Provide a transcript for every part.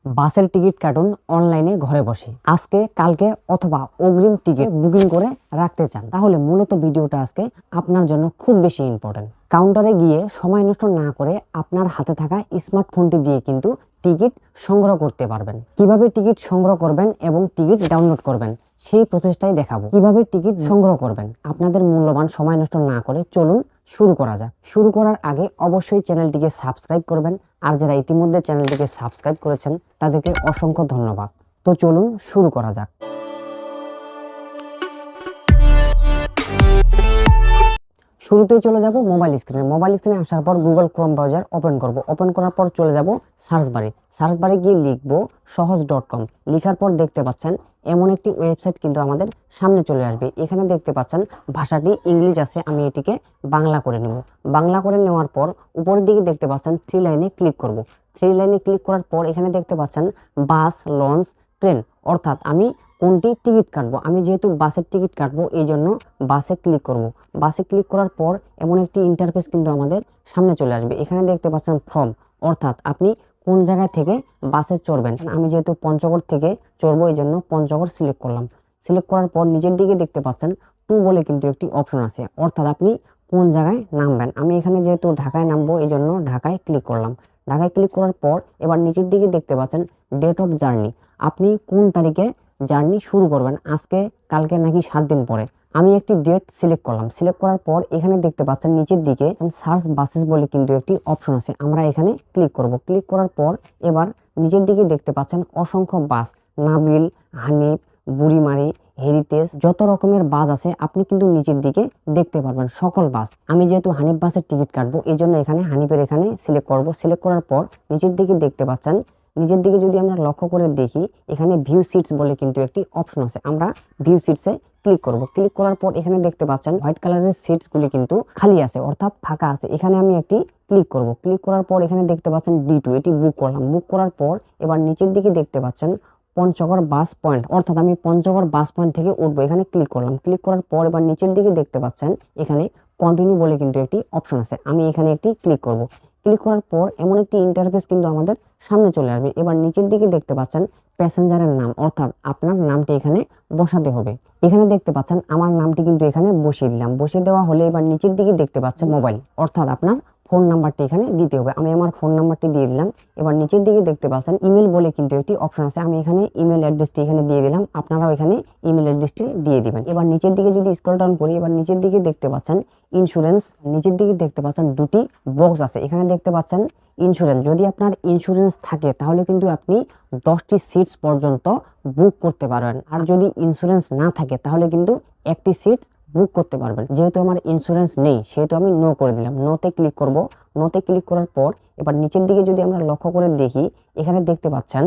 বাসের টিকিট কাটুন অনলাইনে ঘরে বসে। আজকে কালকে অথবা অগ্রিম টিকিট বুকিং করে রাখতে চান, তাহলে মূলত ভিডিওটা আজকে আপনার জন্য খুব বেশি ইম্পর্টেন্ট। কাউন্টারে গিয়ে সময় নষ্ট না করে আপনার হাতে থাকা স্মার্টফোনটি দিয়ে কিন্তু টিকিট সংগ্রহ করতে পারবেন। কিভাবে টিকিট সংগ্রহ করবেন এবং টিকিট ডাউনলোড করবেন সেই প্রসেসটাই দেখাবো। কিভাবে টিকিট সংগ্রহ করবেন আপনাদের মূল্যবান সময় নষ্ট না করে চলুন শুরু করা যাক। শুরু করার আগে অবশ্যই চ্যানেলটিকে সাবস্ক্রাইব করবেন, আর যারা ইতিমধ্যে চ্যানেলটিকে সাবস্ক্রাইব করেছেন তাদেরকে অসংখ্য ধন্যবাদ। তো চলুন শুরু করা যাক। শুরুতেই চলে যাব মোবাইল স্ক্রিনে। মোবাইল স্ক্রিনে আসার পর গুগল ক্রোম ব্রাউজার ওপেন করব। ওপেন করার পর চলে যাব সার্চ বারে। সার্চ বারে গিয়ে লিখব সহজ.com। লেখার পর দেখতে পাচ্ছেন এমন একটি ওয়েবসাইট কিন্তু আমাদের সামনে চলে আসবে। এখানে দেখতে পাচ্ছেন ভাষাটি ইংলিশ আছে, আমি এটিকে বাংলা করে নেব। বাংলা করে নেওয়ার পর উপরের দিকে দেখতে পাচ্ছেন 3 লাইনে ক্লিক করব। 3 লাইনে ক্লিক করার পর এখানে দেখতে পাচ্ছেন বাস, লঞ্চ, ট্রেন, অর্থাৎ আমি কোনটি টিকিট কাটবো। আমি যেহেতু বাসের টিকিট কাটবো এই জন্য বাসে ক্লিক করব। বাসে ক্লিক করার পর এমন একটি ইন্টারফেস কিন্তু আমাদের সামনে চলে আসবে। এখানে দেখতে পাচ্ছেন ফ্রম, অর্থাৎ আপনি কোন জায়গা থেকে বাসে চড়বেন। আমি যেহেতু পঞ্চগড় থেকে চড়বো এই জন্য পঞ্চগড় সিলেক্ট করলাম। সিলেক্ট করার পর নিচের দিকে দেখতে পাচ্ছেন টু বলে কিন্তু একটি অপশন আছে, অর্থাৎ আপনি কোন জায়গায় নামবেন। আমি এখানে যেহেতু ঢাকায় নামবো এই জন্য ঢাকায় ক্লিক করলাম। ঢাকায় ক্লিক করার পর এবার নিচের দিকে দেখতে পাচ্ছেন ডেট অফ জার্নি, আপনি কোন তারিখে জার্নি শুরু করবেন, আজকে, কালকে নাকি 7 দিন পরে। আমি একটি ডেট সিলেক্ট করলাম। সিলেক্ট করার পর এখানে দেখতে পাচ্ছেন নিচের দিকে সার্চ বাসেস বলে কিন্তু একটি অপশন আছে, আমরা এখানে ক্লিক করব। ক্লিক করার পর এবার নিচের দিকে দেখতে পাচ্ছেন অসংখ্য বাস, নাবিল, হানিফ, বুড়িমারি, হেরিটেজ, যত রকমের বাস আছে আপনি কিন্তু নিচের দিকে দেখতে পারবেন সকল বাস। আমি যেহেতু হানিফ বাসের টিকিট কাটবো এই জন্য এখানে হানিফের এখানে সিলেক্ট করব। সিলেক্ট করার পর নিচের দিকে দেখতে পাচ্ছেন, নিচের দিকে যদি আমরা লক্ষ্য করে দেখি এখানে ভিউ সিটস বলে কিন্তু একটি অপশন আছে, আমরা ভিউ সিটসে ক্লিক করব। ক্লিক করার পর এখানে দেখতে পাচ্ছেন হোয়াইট কালারের সিটসগুলি কিন্তু খালি আছে, অর্থাৎ ফাঁকা আছে। এখানে আমি একটি ক্লিক করব। ক্লিক করার পর এখানে দেখতে পাচ্ছেন D2, এটি বুক করলাম। বুক করার পর এবার নিচের দিকে দেখতে পাচ্ছেন পঞ্চগড় বাস পয়েন্ট, অর্থাৎ আমি পঞ্চগড় বাস পয়েন্ট থেকে উঠবো, এখানে ক্লিক করলাম। ক্লিক করার পর এবার নিচের দিকে দেখতে পাচ্ছেন এখানে কন্টিনিউ বলে কিন্তু একটি অপশন আছে, আমি এখানে একটি ক্লিক করব। ক্লিক করার পর এমন একটি ইন্টারফেস কিন্তু আমাদের সামনে চলে আসবে। এবার নিচের দিকে দেখতে পাচ্ছেন প্যাসেঞ্জারের নাম, অর্থাৎ আপনার নামটি এখানে বসাতে হবে। এখানে দেখতে পাচ্ছেন আমার নামটি কিন্তু এখানে বসিয়ে দিলাম। বসিয়ে দেওয়া হলে এবার নিচের দিকে দেখতে পাচ্ছেন মোবাইল, অর্থাৎ আপনার ফোন নাম্বারটি এখানে দিতে হবে। আমি আমার ফোন নাম্বারটি দিয়ে দিলাম। এবার নিচের দিকে দেখতে পাচ্ছেন ইমেল বলে কিন্তু একটি অপশন আছে, আমি এখানে ইমেল অ্যাড্রেসটি এখানে দিয়ে দিলাম, আপনারাও এখানে ইমেল অ্যাড্রেসটি দিয়ে দিবেন। এবার নিচের দিকে যদি স্ক্রল ডাউন করি এবার নিচের দিকে দেখতে পাচ্ছেন ইন্স্যুরেন্স, নিচের দিকে দেখতে পাচ্ছেন দুটি বক্স আছে, এখানে দেখতে পাচ্ছেন ইন্স্যুরেন্স। যদি আপনার ইন্স্যুরেন্স থাকে তাহলে কিন্তু আপনি 10টি সিটস পর্যন্ত বুক করতে পারবেন, আর যদি ইন্স্যুরেন্স না থাকে তাহলে কিন্তু একটি সিট বুক করতে পারবেন। যেহেতু আমার ইন্স্যুরেন্স নেই সেহেতু আমি নো করে দিলাম। নোতে ক্লিক করব। নোতে ক্লিক করার পর এবার নিচের দিকে যদি আমরা লক্ষ্য করে দেখি এখানে দেখতে পাচ্ছেন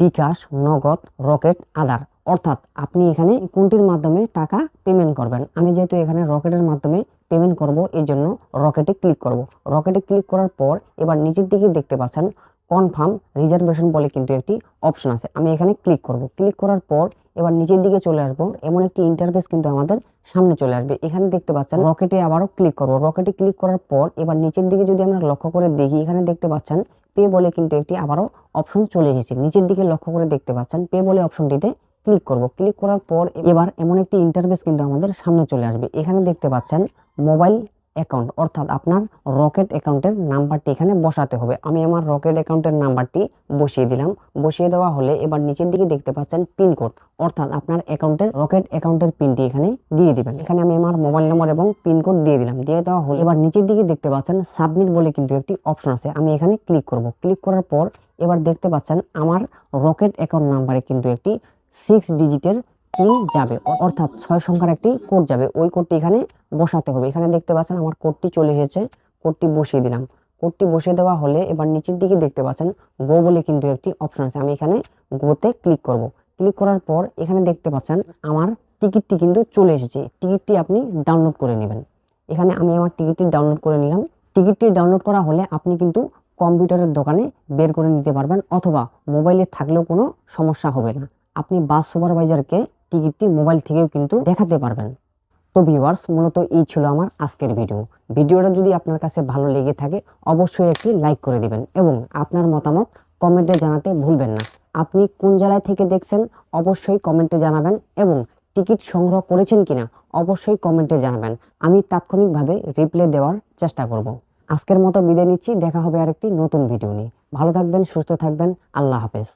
বিকাশ, নগদ, রকেট, আধার, অর্থাৎ আপনি এখানে কোনটির মাধ্যমে টাকা পেমেন্ট করবেন। আমি যেহেতু এখানে রকেটের মাধ্যমে পেমেন্ট করব এই জন্য রকেটে ক্লিক করব। রকেটে ক্লিক করার পর এবার নিচের দিকে দেখতে পাচ্ছেন কনফার্ম রিজার্ভেশন বলে কিন্তু একটি অপশন আছে, আমি এখানে ক্লিক করব। ক্লিক করার পর এবার নিচের দিকে চলে আসবো, এমন একটি ইন্টারফেস কিন্তু আমাদের সামনে চলে আসবে। এখানে দেখতে পাচ্ছেন রকেটে আবারও ক্লিক করব। রকেটে ক্লিক করার পর এবার নিচের দিকে যদি আমরা লক্ষ্য করে দেখি এখানে দেখতে পাচ্ছেন পে বলে কিন্তু একটি আবারও অপশন চলে এসেছে। নিচের দিকে লক্ষ্য করে দেখতে পাচ্ছেন পে বলে অপশনটিতে ক্লিক করব। ক্লিক করার পর এবার এমন একটি ইন্টারফেস কিন্তু আমাদের সামনে চলে আসবে। এখানে দেখতে পাচ্ছেন মোবাইল অ্যাকাউন্ট, অর্থাৎ আপনার রকেট অ্যাকাউন্টের নাম্বারটি এখানে বসাতে হবে। আমি আমার রকেট অ্যাকাউন্টের নাম্বারটি বসিয়ে দিলাম। বসিয়ে দেওয়া হলে এবার নিচের দিকে দেখতে পাচ্ছেন পিনকোড, অর্থাৎ আপনার অ্যাকাউন্টের রকেট অ্যাকাউন্টের পিনটি এখানে দিয়ে দিবেন। এখানে আমি আমার মোবাইল নম্বর এবং পিনকোড দিয়ে দিলাম। দিয়ে দেওয়া হলে এবার নিচের দিকে দেখতে পাচ্ছেন সাবমিট বলে কিন্তু একটি অপশন আছে, আমি এখানে ক্লিক করব। ক্লিক করার পর এবার দেখতে পাচ্ছেন আমার রকেট অ্যাকাউন্ট নাম্বারে কিন্তু একটি 6 ডিজিটের পিন যাবে, অর্থাৎ 6 সংখ্যার একটি কোড যাবে। ওই কোডটি এখানে বসাতে হবে। এখানে দেখতে পাচ্ছেন আমার কোডটি চলে এসেছে, কোডটি বসিয়ে দিলাম। কোডটি বসিয়ে দেওয়া হলে এবার নিচের দিকে দেখতে পাচ্ছেন গো বলে কিন্তু একটি অপশন আছে, আমি এখানে গোতে ক্লিক করব। ক্লিক করার পর এখানে দেখতে পাচ্ছেন আমার টিকিটটি কিন্তু চলে এসেছে। টিকিটটি আপনি ডাউনলোড করে নেবেন। এখানে আমি আমার টিকিটটি ডাউনলোড করে নিলাম। টিকিটটি ডাউনলোড করা হলে আপনি কিন্তু কম্পিউটারের দোকানে বের করে নিতে পারবেন, অথবা মোবাইলে থাকলেও কোনো সমস্যা হবে না। আপনি বাস সুপারভাইজারকে টিকিটটি মোবাইল থেকেও কিন্তু দেখাতে পারবেন। তো ভিউয়ার্স, মূলত এই ছিল আমার আজকের ভিডিওটা যদি আপনার কাছে ভালো লেগে থাকে অবশ্যই একটি লাইক করে দিবেন এবং আপনার মতামত কমেন্টে জানাতে ভুলবেন না। আপনি কোন জেলায় থেকে দেখছেন অবশ্যই কমেন্টে জানাবেন এবং টিকিট সংগ্রহ করেছেন কিনা অবশ্যই কমেন্টে জানাবেন। আমি তাৎক্ষণিকভাবে রিপ্লাই দেওয়ার চেষ্টা করব। আজকের মতো বিদায় নিচ্ছি, দেখা হবে আরেকটি নতুন ভিডিও নিয়ে। ভালো থাকবেন, সুস্থ থাকবেন, আল্লাহ হাফেজ।